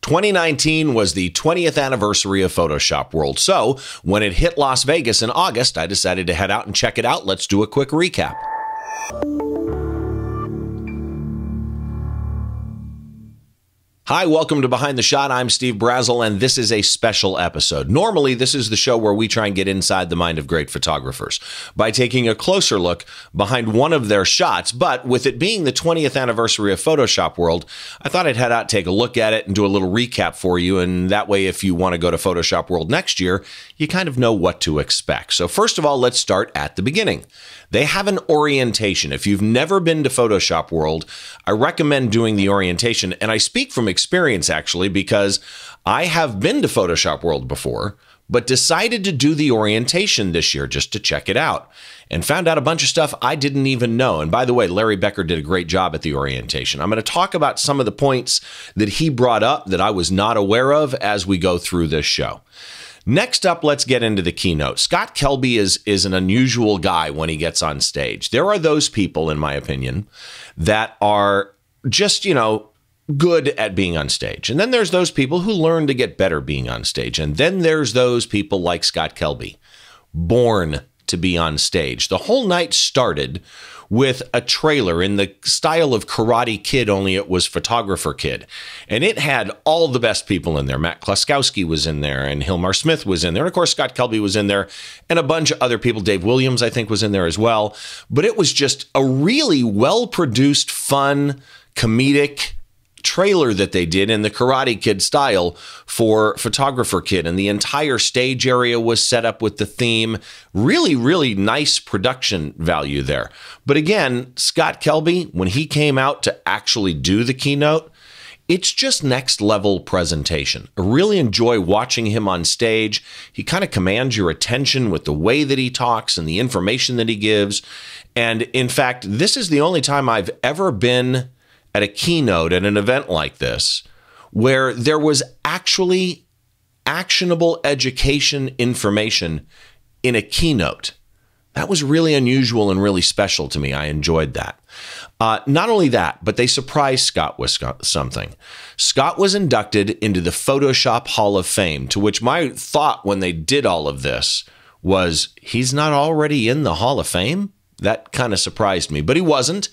2019 was the 20th anniversary of Photoshop World. So when it hit Las Vegas in August, I decided to head out and check it out. Let's do a quick recap. Hi, welcome to Behind the Shot. I'm Steve Brazill, and this is a special episode. Normally, this is the show where we try and get inside the mind of great photographers by taking a closer look behind one of their shots. But with it being the 20th anniversary of Photoshop World, I thought I'd head out, take a look at it, and do a little recap for you. And that way, if you want to go to Photoshop World next year, you kind of know what to expect. So first of all, let's start at the beginning. They have an orientation. If you've never been to Photoshop World, I recommend doing the orientation. And I speak from experience, actually, because I have been to Photoshop World before, but decided to do the orientation this year just to check it out and found out a bunch of stuff I didn't even know. And by the way, Larry Becker did a great job at the orientation. I'm going to talk about some of the points that he brought up that I was not aware of as we go through this show. Next up, let's get into the keynote. Scott Kelby is an unusual guy when he gets on stage. There are those people, in my opinion, that are just, good at being on stage. And then there's those people who learn to get better being on stage. And then there's those people like Scott Kelby, born to be on stage. The whole night started with a trailer in the style of Karate Kid, only it was Photographer Kid. And it had all the best people in there. Matt Kloskowski was in there, and Hilmar Smith was in there. And of course, Scott Kelby was in there, and a bunch of other people. Dave Williams, I think, was in there as well. But it was just a really well-produced, fun, comedic trailer that they did in the Karate Kid style for Photographer Kid, and the entire stage area was set up with the theme. Really, really nice production value there. But again, Scott Kelby, when he came out to actually do the keynote, it's just next level presentation. I really enjoy watching him on stage. He kind of commands your attention with the way that he talks and the information that he gives. And in fact, this is the only time I've ever been at a keynote at an event like this where there was actually actionable education information in a keynote. That was really unusual and really special to me. I enjoyed that. Not only that, but they surprised Scott with something. Scott was inducted into the Photoshop Hall of Fame, to which my thought when they did all of this was, he's not already in the Hall of Fame? That kind of surprised me, but he wasn't.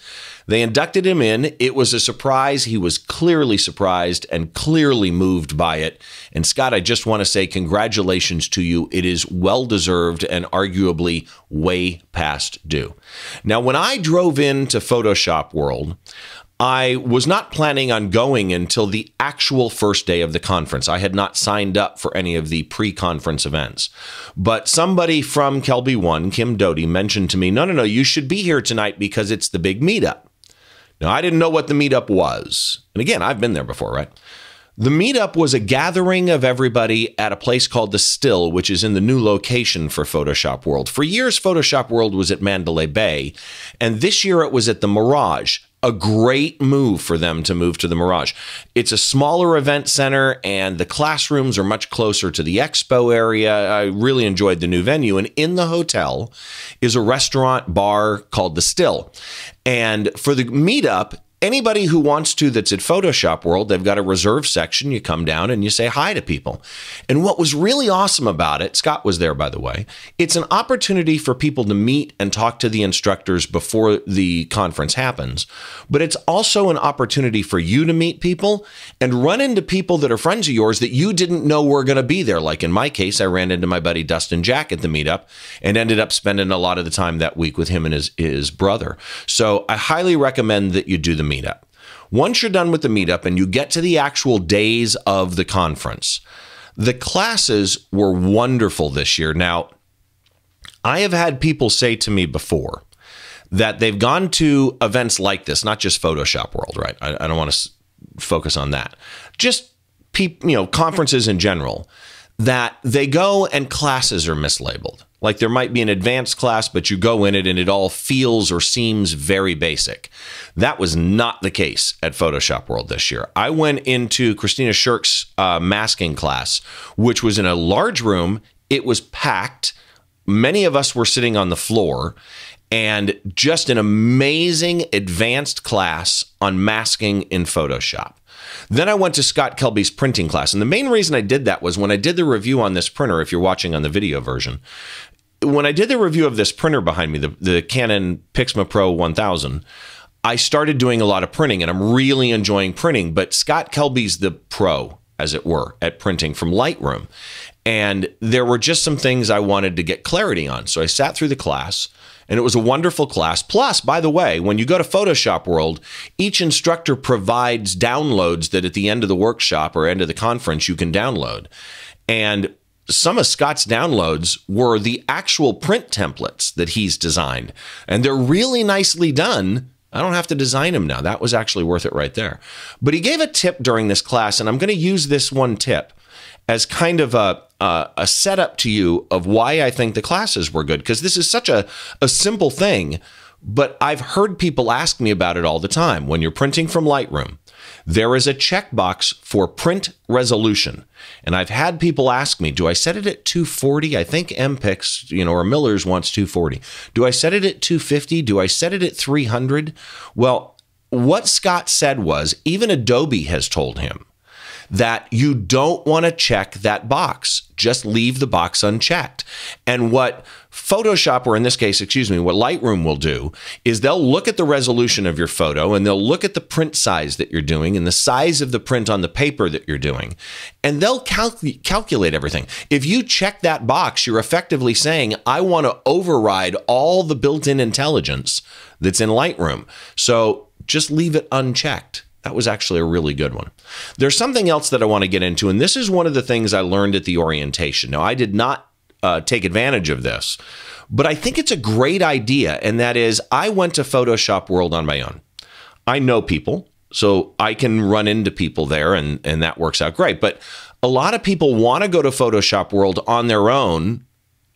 They inducted him in. It was a surprise. He was clearly surprised and clearly moved by it. And Scott, I just want to say congratulations to you. It is well-deserved and arguably way past due. Now, when I drove into Photoshop World, I was not planning on going until the actual first day of the conference. I had not signed up for any of the pre-conference events. But somebody from Kelby One, Kim Doty, mentioned to me, no, you should be here tonight because it's the big meetup. Now, I didn't know what the meetup was. And again, I've been there before, right? The meetup was a gathering of everybody at a place called The Still, which is in the new location for Photoshop World. For years, Photoshop World was at Mandalay Bay, and this year it was at the Mirage. A great move for them to move to the Mirage. It's a smaller event center, and the classrooms are much closer to the expo area. I really enjoyed the new venue. And in the hotel is a restaurant bar called The Still. And for the meetup, anybody who wants to that's at Photoshop World, they've got a reserve section. You come down and you say hi to people. And what was really awesome about it, Scott was there, by the way, it's an opportunity for people to meet and talk to the instructors before the conference happens. But it's also an opportunity for you to meet people and run into people that are friends of yours that you didn't know were going to be there. Like in my case, I ran into my buddy Dustin Jack at the meetup and ended up spending a lot of the time that week with him and his brother. So I highly recommend that you do the meetup. Once you're done with the meetup and you get to the actual days of the conference, the classes were wonderful this year. Now, I have had people say to me before that they've gone to events like this, not just Photoshop World, right? I don't want to focus on that. Just conferences in general, that they go and classes are mislabeled. Like there might be an advanced class, but you go in it and it all feels or seems very basic. That was not the case at Photoshop World this year. I went into Christina Shirk's masking class, which was in a large room. It was packed. many of us were sitting on the floor, and just an amazing advanced class on masking in Photoshop. Then I went to Scott Kelby's printing class. And the main reason I did that was when I did the review on this printer, if you're watching on the video version, when I did the review of this printer behind me, the Canon Pixma Pro 1000, I started doing a lot of printing, and I'm really enjoying printing. But Scott Kelby's the pro, as it were, at printing from Lightroom. And there were just some things I wanted to get clarity on. So I sat through the class, and it was a wonderful class. Plus, by the way, when you go to Photoshop World, each instructor provides downloads that at the end of the workshop or end of the conference you can download. And some of Scott's downloads were the actual print templates that he's designed. And they're really nicely done. I don't have to design them now. That was actually worth it right there. But he gave a tip during this class, and I'm going to use this one tip as kind of a setup to you of why I think the classes were good, because this is such a simple thing, but I've heard people ask me about it all the time. When you're printing from Lightroom, there is a checkbox for print resolution. And I've had people ask me, do I set it at 240? I think MPix, or Miller's wants 240. Do I set it at 250? Do I set it at 300? Well, what Scott said was, even Adobe has told him that you don't want to check that box. Just leave the box unchecked. And what Photoshop, or in this case, excuse me, what Lightroom will do is they'll look at the resolution of your photo, and they'll look at the print size that you're doing and the size of the print on the paper that you're doing, and they'll calculate everything. If you check that box, you're effectively saying, I want to override all the built-in intelligence that's in Lightroom. So just leave it unchecked. That was actually a really good one. There's something else that I want to get into, and this is one of the things I learned at the orientation. Now, I did not take advantage of this, but I think it's a great idea, and that is I went to Photoshop World on my own. I know people, so I can run into people there, and that works out great. But a lot of people want to go to Photoshop World on their own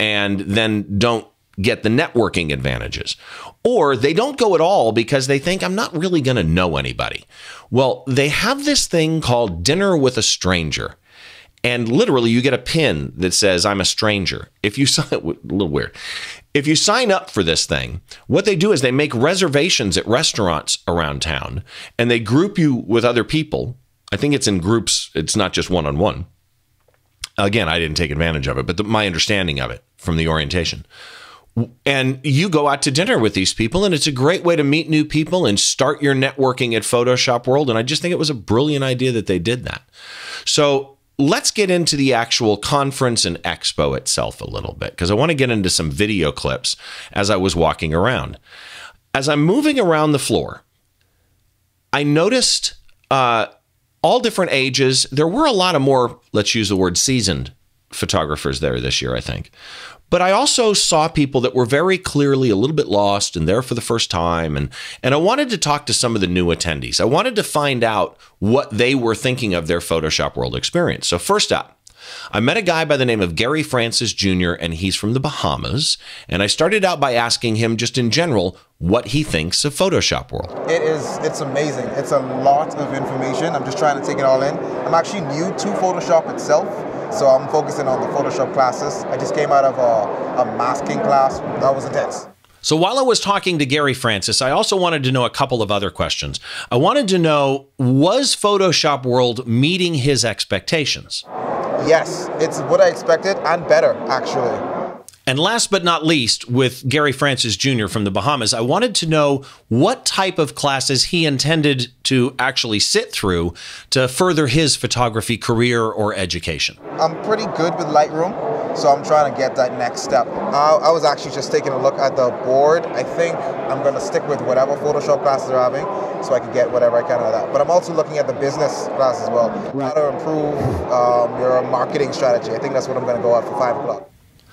and then don't get the networking advantages. Or they don't go at all because they think, I'm not really going to know anybody. Well, they have this thing called Dinner with a Stranger. And literally, you get a pin that says, I'm a stranger. If you sign, a little weird. If you sign up for this thing, what they do is they make reservations at restaurants around town, and they group you with other people. I think it's in groups. It's not just one-on-one. Again, I didn't take advantage of it, but my understanding of it from the orientation. And you go out to dinner with these people, and it's a great way to meet new people and start your networking at Photoshop World. And I just think it was a brilliant idea that they did that. So let's get into the actual conference and expo itself a little bit, because I want to get into some video clips as I was walking around. As I'm moving around the floor, I noticed all different ages. There were a lot of more, let's use the word seasoned photographers there this year, I think. But I also saw people that were very clearly a little bit lost and there for the first time. And I wanted to talk to some of the new attendees. I wanted to find out what they were thinking of their Photoshop World experience. So first up, I met a guy by the name of Gary Francis Jr., and he's from the Bahamas. And I started out by asking him just in general what he thinks of Photoshop World. It's amazing. It's a lot of information. I'm just trying to take it all in. I'm actually new to Photoshop itself. So I'm focusing on the Photoshop classes. I just came out of a masking class. That was intense. So while I was talking to Gary Francis, I also wanted to know a couple of other questions. I wanted to know, was Photoshop World meeting his expectations? Yes, it's what I expected and better, actually. And last but not least, with Gary Francis Jr. from the Bahamas, I wanted to know what type of classes he intended to actually sit through to further his photography career or education. I'm pretty good with Lightroom, so I'm trying to get that next step. I was actually just taking a look at the board. I think I'm going to stick with whatever Photoshop classes they're having so I can get whatever I can out of that. But I'm also looking at the business class as well. How to improve your marketing strategy. I think that's what I'm going to go at for 5 o'clock.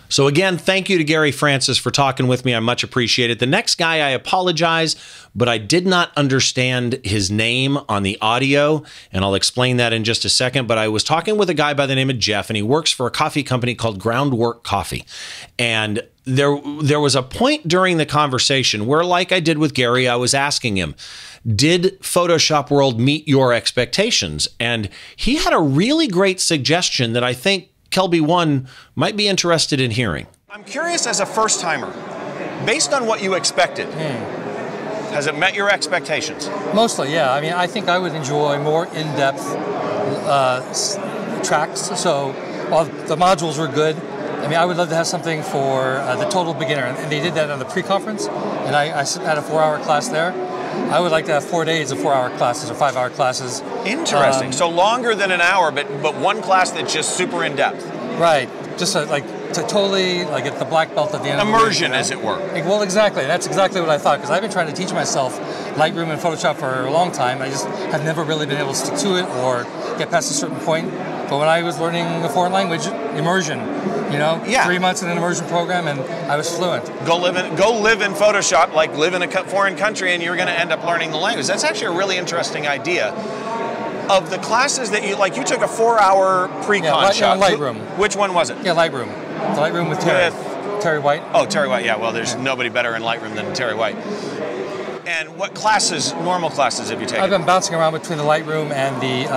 So again, thank you to Gary Francis for talking with me. I much appreciate it. The next guy, I apologize, but I did not understand his name on the audio, and I'll explain that in just a second. But I was talking with a guy by the name of Jeff, and he works for a coffee company called Groundwork Coffee. And there was a point during the conversation where, like I did with Gary, I was asking him, did Photoshop World meet your expectations? And he had a really great suggestion that I think Kelby 1 might be interested in hearing. I'm curious, as a first-timer, based on what you expected, has it met your expectations? Mostly, yeah. I mean, I think I would enjoy more in-depth tracks. So while the modules were good, I mean, I would love to have something for the total beginner. And they did that on the pre-conference, and I had a 4-hour class there. I would like to have 4 days of 4-hour classes or 5-hour classes. Interesting. So longer than an hour, but one class that's just super in-depth. Right. Just to totally get the black belt at the end. Immersion, as it were. Well, exactly. That's exactly what I thought, because I've been trying to teach myself Lightroom and Photoshop for a long time. I just have never really been able to stick to it or get past a certain point. But when I was learning a foreign language, immersion, 3 months in an immersion program, and I was fluent. Go live in Photoshop, like live in a foreign country, and you're going to end up learning the language. That's actually a really interesting idea. Of the classes that you took a 4-hour pre-con shop. Lightroom. Which one was it? Yeah, Lightroom. The Lightroom with Terry. Terry White. Oh, Terry White. Yeah. Well, there's nobody better in Lightroom than Terry White. And what classes, normal classes, have you taken? I've been bouncing around between the Lightroom and the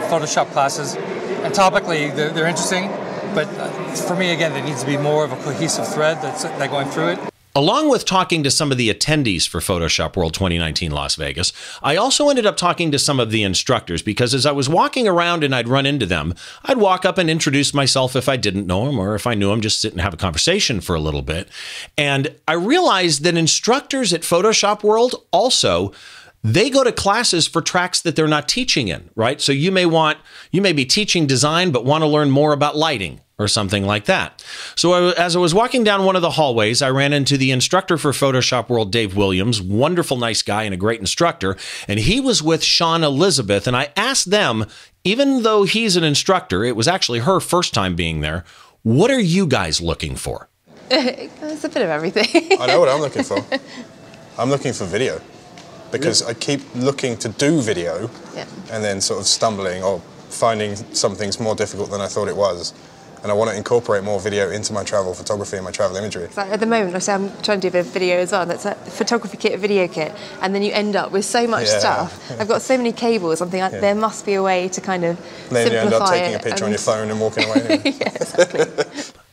Photoshop classes, and topically they're interesting. But for me, again, there needs to be more of a cohesive thread that's going through it. Along with talking to some of the attendees for Photoshop World 2019 Las Vegas, I also ended up talking to some of the instructors, because as I was walking around and I'd run into them, I'd walk up and introduce myself if I didn't know them, or if I knew them, just sit and have a conversation for a little bit. And I realized that instructors at Photoshop World also, they go to classes for tracks that they're not teaching in, right? So you may be teaching design, but want to learn more about lighting or something like that. So as I was walking down one of the hallways, I ran into the instructor for Photoshop World, Dave Williams, wonderful, nice guy and a great instructor. And he was with Sian Elizabeth. And I asked them, even though he's an instructor, it was actually her first time being there, what are you guys looking for? It's a bit of everything. I know what I'm looking for. I'm looking for video. Because I keep looking to do video and then sort of stumbling or finding something's more difficult than I thought it was. And I want to incorporate more video into my travel photography and my travel imagery. At the moment, I'm trying to do a bit of video as well. That's a photography kit, a video kit, and then you end up with so much stuff. I've got so many cables. I'm thinking there must be a way to kind of then simplify it. you end up taking a picture on your phone and walking away. Anyway. Yeah, exactly.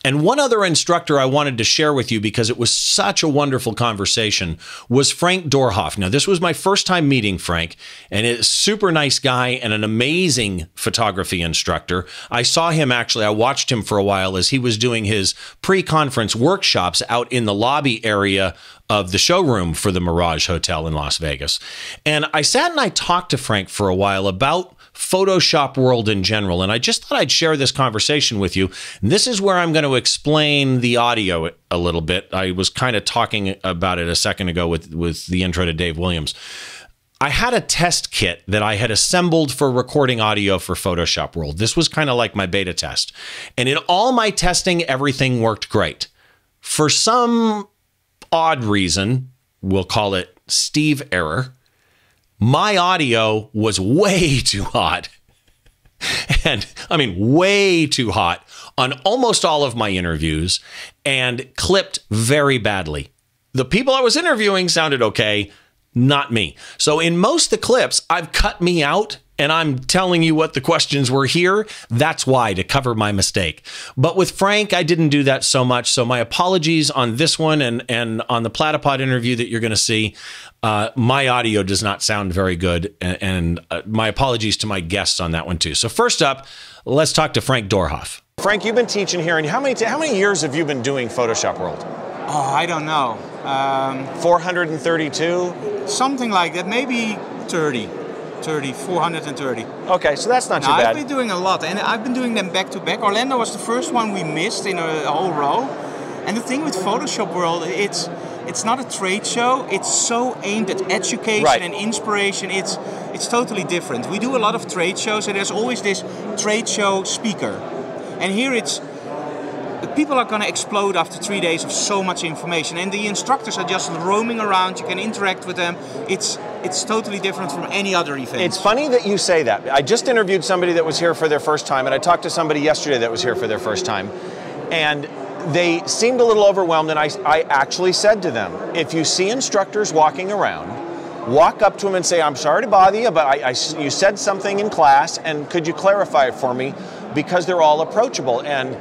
And one other instructor I wanted to share with you, because it was such a wonderful conversation, was Frank Doorhof. Now, this was my first time meeting Frank, and he's a super nice guy and an amazing photography instructor. I saw him actually, I watched him for a while as he was doing his pre-conference workshops out in the lobby area of the showroom for the Mirage Hotel in Las Vegas. And I sat and I talked to Frank for a while about Photoshop World in general, and I just thought I'd share this conversation with you. And this is where I'm going to explain the audio a little bit. I was kind of talking about it a second ago with the intro to Dave Williams. I had a test kit that I had assembled for recording audio for Photoshop World. This was kind of like my beta test. And in all my testing, everything worked great. For some odd reason, we'll call it Steve error, my audio was way too hot. And I mean, way too hot on almost all of my interviews, and clipped very badly. The people I was interviewing sounded okay, not me. So in most of the clips, I've cut me out, and I'm telling you what the questions were here. That's why, to cover my mistake. But with Frank, I didn't do that so much. So my apologies on this one, and on the Platypod interview that you're going to see. My audio does not sound very good, and my apologies to my guests on that one too. So first up, let's talk to Frank Doorhof. Frank, you've been teaching here, and how many years have you been doing Photoshop World? Oh, I don't know. 432? Something like that, maybe 430. Okay, so that's not too bad. I've been doing a lot, and I've been doing them back to back. Orlando was the first one we missed in a whole row. And the thing with Photoshop World, it's not a trade show. It's so aimed at education and inspiration. It's totally different. We do a lot of trade shows, and there's always this trade show speaker. And here people are going to explode after 3 days of so much information, and the instructors are just roaming around. You can interact with them. It's totally different from any other event. It's funny that you say that. I just interviewed somebody that was here for their first time, and I talked to somebody yesterday that was here for their first time, and they seemed a little overwhelmed, and I actually said to them, if you see instructors walking around, walk up to them and say, I'm sorry to bother you, but you said something in class, and could you clarify it for me? Because they're all approachable. And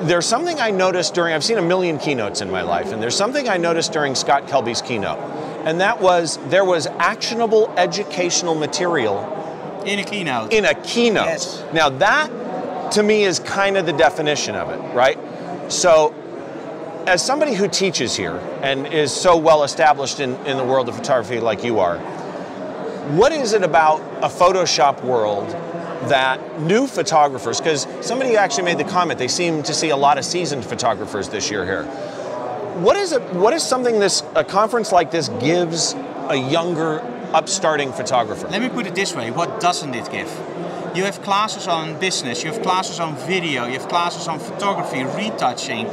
there's something I noticed during, I've seen a million keynotes in my life, and there's something I noticed during Scott Kelby's keynote. And that was, there was actionable educational material. In a keynote. In a keynote. Yes. Now that, to me, is kind of the definition of it, right? So, as somebody who teaches here and is so well established in the world of photography like you are, what is it about a Photoshop world that new photographers, because somebody actually made the comment, they seem to see a lot of seasoned photographers this year here. What is something a conference like this gives a younger, upstarting photographer? Let me put it this way, what doesn't it give? You have classes on business, you have classes on video, you have classes on photography, retouching,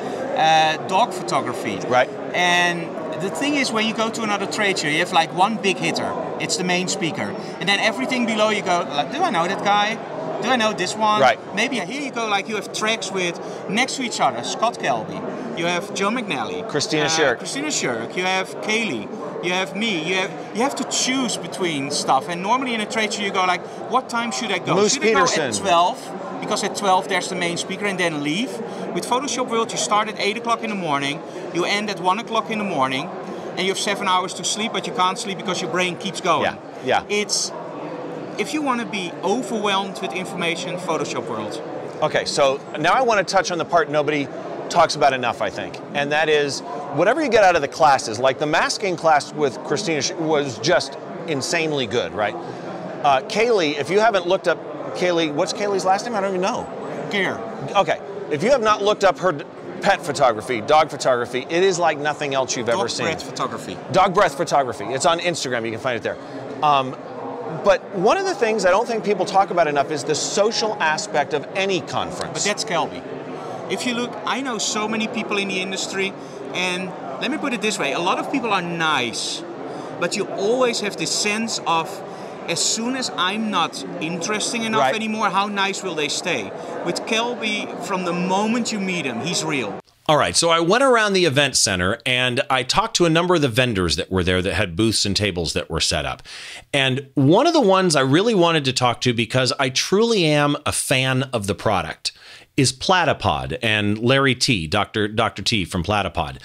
dog photography. Right. And the thing is, when you go to another trade show, you have like one big hitter. It's the main speaker. And then everything below you go, like, do I know that guy? Do I know this one? Right. Maybe here you go, like you have tracks with, next to each other, Scott Kelby. You have Joe McNally. Christina Sherrick. Christina Sherrick. You have Kaylee. You have me. You have to choose between stuff. And normally in a trade show you go like, what time should I go? Moose should Peterson. I go at 12? Because at 12 there's the main speaker, and then leave. With Photoshop World you start at 8 o'clock in the morning, you end at 1 o'clock in the morning, and you have 7 hours to sleep, but you can't sleep because your brain keeps going. Yeah. If you want to be overwhelmed with information, Photoshop World. Okay, so now I want to touch on the part nobody talks about enough, I think, and that is whatever you get out of the classes, like the masking class with Christina was just insanely good, right? Kaylee, if you haven't looked up Kaylee, what's Kaylee's last name? I don't even know. Gear. Okay, if you have not looked up her pet photography, dog photography, it is like nothing else you've ever seen. Dog breath photography. Dog breath photography. It's on Instagram, you can find it there. But one of the things I don't think people talk about enough is the social aspect of any conference. But that's Kelby. If you look, I know so many people in the industry, and let me put it this way, a lot of people are nice, but you always have this sense of, as soon as I'm not interesting enough anymore, how nice will they stay? With Kelby, from the moment you meet him, he's real. All right, so I went around the event center and I talked to a number of the vendors that were there that had booths and tables that were set up. And one of the ones I really wanted to talk to, because I truly am a fan of the product, is Platypod and Larry T, Dr. T from Platypod.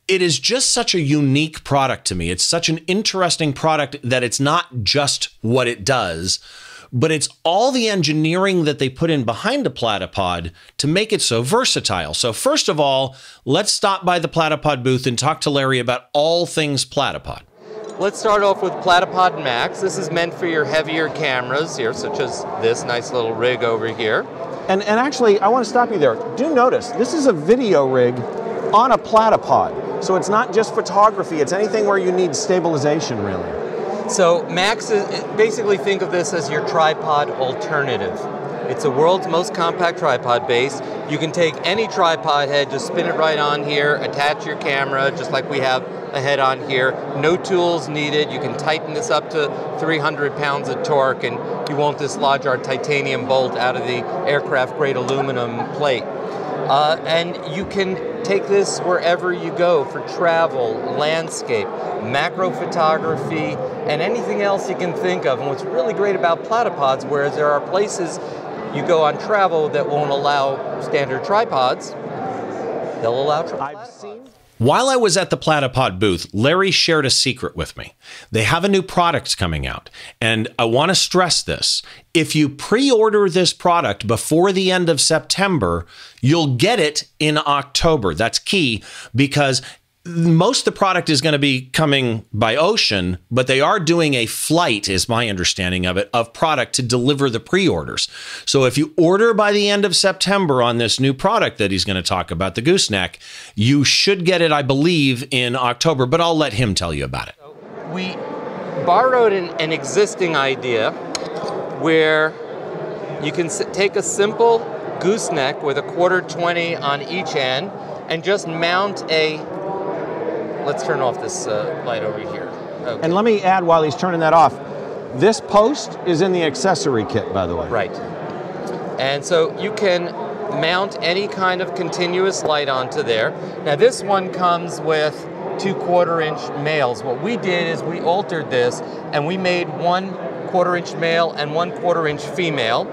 It is just such a unique product to me. It's such an interesting product that it's not just what it does, but it's all the engineering that they put in behind a Platypod to make it so versatile. So first of all, let's stop by the Platypod booth and talk to Larry about all things Platypod. Let's start off with Platypod Max. This is meant for your heavier cameras here, such as this nice little rig over here. And actually, I want to stop you there. Do notice, this is a video rig on a Platypod. So it's not just photography, it's anything where you need stabilization, really. So Max is, basically think of this as your tripod alternative. It's the world's most compact tripod base. You can take any tripod head, just spin it right on here, attach your camera, just like we have a head on here. No tools needed. You can tighten this up to 300 pounds of torque, and you won't dislodge our titanium bolt out of the aircraft grade aluminum plate. And you can take this wherever you go for travel, landscape, macro photography, and anything else you can think of. And what's really great about Platypods, whereas there are places you go on travel that won't allow standard tripods, they'll allow Platypods. While I was at the Platypod booth, Larry shared a secret with me. They have a new product coming out, and I want to stress this. If you pre-order this product before the end of September, you'll get it in October. That's key, because most of the product is going to be coming by ocean, but they are doing a flight, is my understanding of it, of product to deliver the pre-orders. So if you order by the end of September on this new product that he's going to talk about, the gooseneck, you should get it, I believe, in October, but I'll let him tell you about it. We borrowed an existing idea where you can take a simple gooseneck with a 1/4-20 on each end and just mount a... Let's turn off this light over here. Okay. And let me add, while he's turning that off, this post is in the accessory kit, by the way. Right. And so you can mount any kind of continuous light onto there. Now this one comes with 2 1/4-inch males. What we did is we altered this and we made 1 1/4-inch male and 1 1/4-inch female.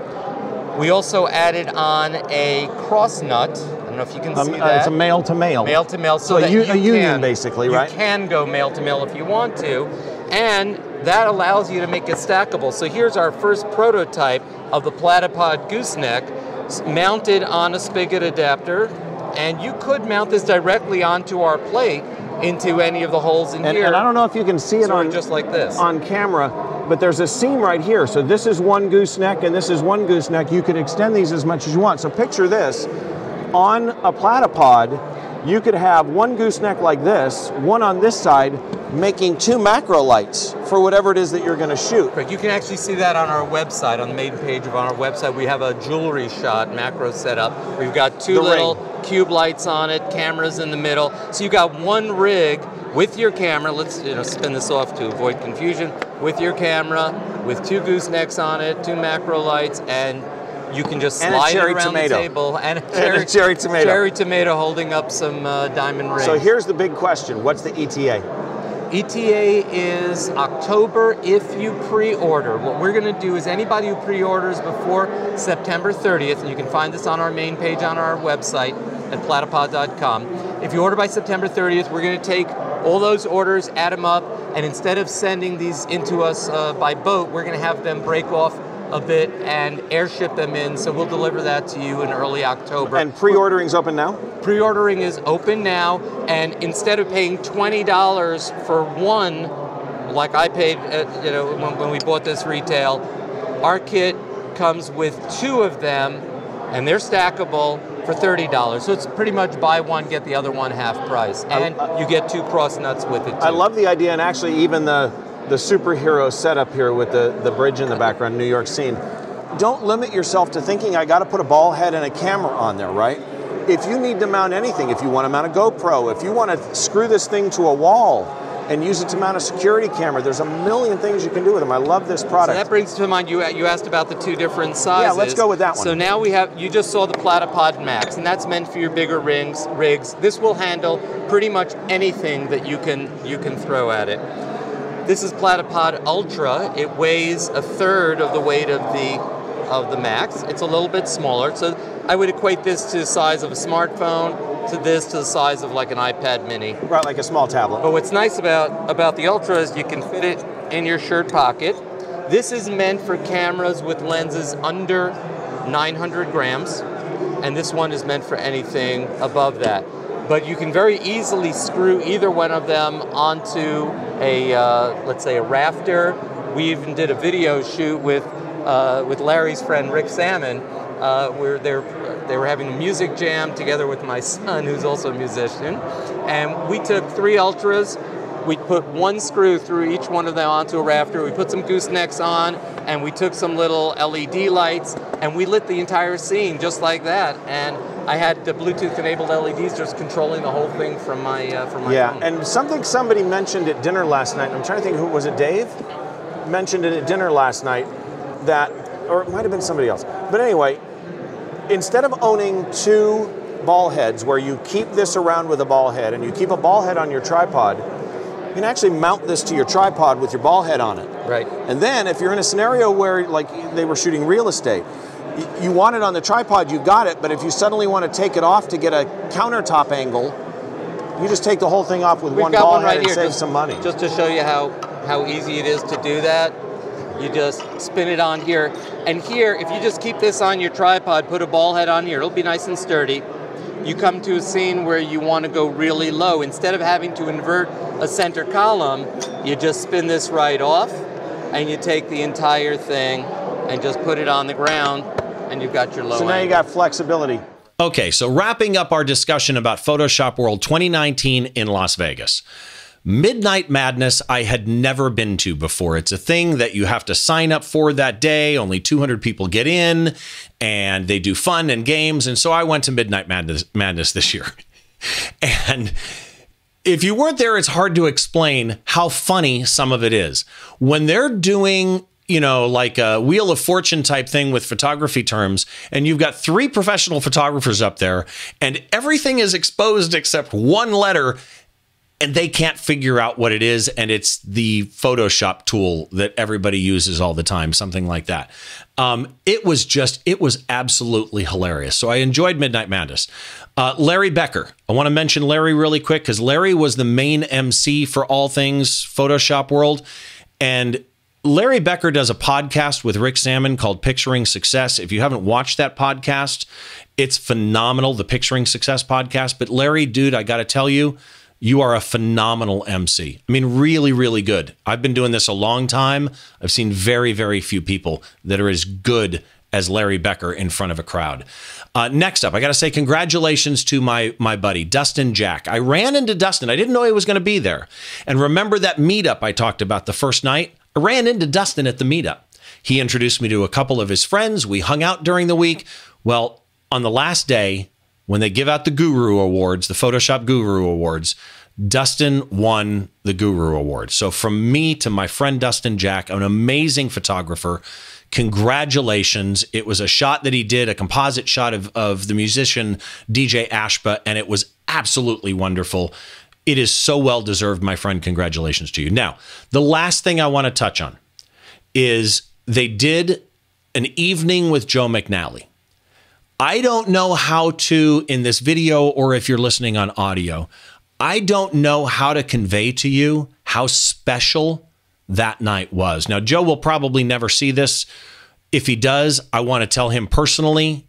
We also added on a cross nut. I don't know if you can see that. It's a male to male. Male to male. So a that union, basically, right? You can go male to male if you want to. And that allows you to make it stackable. So here's our first prototype of the Platypod gooseneck mounted on a spigot adapter. And you could mount this directly onto our plate into any of the holes in here. And I don't know if you can see it on just like this on camera, but there's a seam right here. So this is one gooseneck and this is one gooseneck. You could extend these as much as you want. So picture this. On a platypod, you could have one gooseneck like this, one on this side, making 2 macro lights for whatever it is that you're going to shoot. Correct. You can actually see that on our website, on the main page of our website. We have a jewelry shot macro setup. We've got 2 little cube lights on it, cameras in the middle. So you've got one rig with your camera. Let's spin this off to avoid confusion. With your camera, with 2 goosenecks on it, 2 macro lights, and you can just slide it around the table. And a cherry tomato. Cherry tomato holding up some diamond rings. So here's the big question. What's the ETA? ETA is October if you pre-order. What we're going to do is anybody who pre-orders before September 30th, and you can find this on our main page on our website at platypod.com. If you order by September 30th, we're going to take all those orders, add them up, and instead of sending these into us by boat, we're going to have them break off a bit and airship them in, so we'll deliver that to you in early October. And pre-ordering's open now? Pre-ordering is open now, and instead of paying $20 for one, like I paid, when we bought this retail, our kit comes with 2 of them, and they're stackable for $30. So it's pretty much buy one, get the other one half price, and you get 2 cross nuts with it too. I love the idea, and actually even the superhero setup here with the bridge in the background, New York scene. Don't limit yourself to thinking I got to put a ball head and a camera on there, right? If you need to mount anything, if you want to mount a GoPro, if you want to screw this thing to a wall and use it to mount a security camera, there's a million things you can do with them. I love this product. So that brings to mind, you asked about the 2 different sizes. Yeah, let's go with that one. So now you just saw the Platypod Max, and that's meant for your bigger rigs. This will handle pretty much anything that you can throw at it. This is Platypod Ultra. It weighs 1/3 of the weight of the Max. It's a little bit smaller, so I would equate this to the size of a smartphone, to the size of like an iPad mini. Right, like a small tablet. But what's nice about the Ultra is you can fit it in your shirt pocket. This is meant for cameras with lenses under 900 grams, and this one is meant for anything above that. But you can very easily screw either one of them onto let's say a rafter. We even did a video shoot with Larry's friend Rick Salmon, where they were having a music jam together with my son, who's also a musician. And we took 3 Ultras. We put 1 screw through each one of them onto a rafter. We put some goosenecks on, and we took some little LED lights, and we lit the entire scene just like that. And I had the Bluetooth-enabled LEDs just controlling the whole thing from my phone. Yeah, and somebody mentioned at dinner last night, and I'm trying to think who was it, Dave? Mentioned it at dinner last night, or it might have been somebody else. But anyway, instead of owning 2 ball heads where you keep this around with a ball head and you keep a ball head on your tripod, you can actually mount this to your tripod with your ball head on it. Right. And then if you're in a scenario where like they were shooting real estate, you want it on the tripod, you got it, but if you suddenly want to take it off to get a countertop angle, you just take the whole thing off with one ball head and save some money. Just to show you how easy it is to do that, you just spin it on here. And here, if you just keep this on your tripod, put a ball head on here, it'll be nice and sturdy. You come to a scene where you want to go really low. Instead of having to invert a center column, you just spin this right off, and you take the entire thing and just put it on the ground, and you've got your low So now you got flexibility. Okay, so wrapping up our discussion about Photoshop World 2019 in Las Vegas. Midnight Madness I had never been to before. It's a thing that you have to sign up for that day. Only 200 people get in, and they do fun and games. And so I went to Midnight Madness this year. And if you weren't there, it's hard to explain how funny some of it is. When they're doing, like a Wheel of Fortune type thing with photography terms, and you've got 3 professional photographers up there, and everything is exposed except one letter. and they can't figure out what it is, and it's the Photoshop tool that everybody uses all the time, something like that. It was absolutely hilarious. So I enjoyed Midnight Madness. Larry Becker. I want to mention Larry really quick because Larry was the main MC for all things Photoshop World. And Larry Becker does a podcast with Rick Salmon called Picturing Success. If you haven't watched that podcast, it's phenomenal, the Picturing Success podcast. But Larry, dude, I got to tell you, you are a phenomenal MC. I mean, really, really good. I've been doing this a long time. I've seen very, very few people that are as good as Larry Becker in front of a crowd. Next up, I got to say congratulations to my buddy, Dustin Jack. I ran into Dustin. I didn't know he was going to be there. And remember that meetup I talked about the first night? I ran into Dustin at the meetup. He introduced me to a couple of his friends. We hung out during the week. Well, on the last day, when they give out the Guru Awards, the Photoshop Guru Awards, Dustin won the Guru Award. So from me to my friend Dustin Jack, an amazing photographer, congratulations. It was a shot that he did, a composite shot of the musician DJ Ashba, and it was absolutely wonderful. It is so well deserved, my friend. Congratulations to you. Now, the last thing I want to touch on is they did an evening with Joe McNally. I don't know how to, in this video, or if you're listening on audio, I don't know how to convey to you how special that night was. Now, Joe will probably never see this. If he does, I want to tell him personally,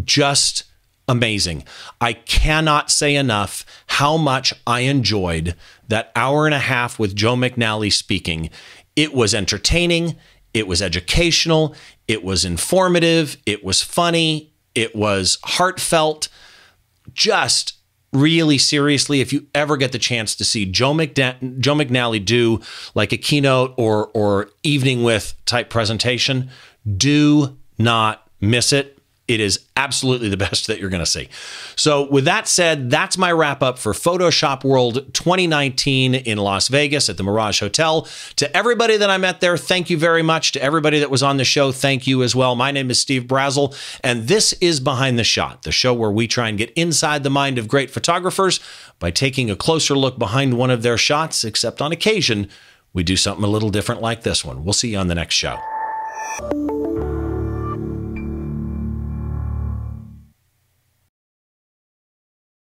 just amazing. I cannot say enough how much I enjoyed that hour and a half with Joe McNally speaking. It was entertaining. It was educational. It was informative. It was funny. It was heartfelt. Just really seriously, if you ever get the chance to see Joe McNally do like a keynote or evening with type presentation, do not miss it. It is absolutely the best that you're going to see. So with that said, that's my wrap up for Photoshop World 2019 in Las Vegas at the Mirage Hotel. To everybody that I met there, thank you very much. To everybody that was on the show, thank you as well. My name is Steve Brazill, and this is Behind the Shot, the show where we try and get inside the mind of great photographers by taking a closer look behind one of their shots, except on occasion, we do something a little different like this one. We'll see you on the next show.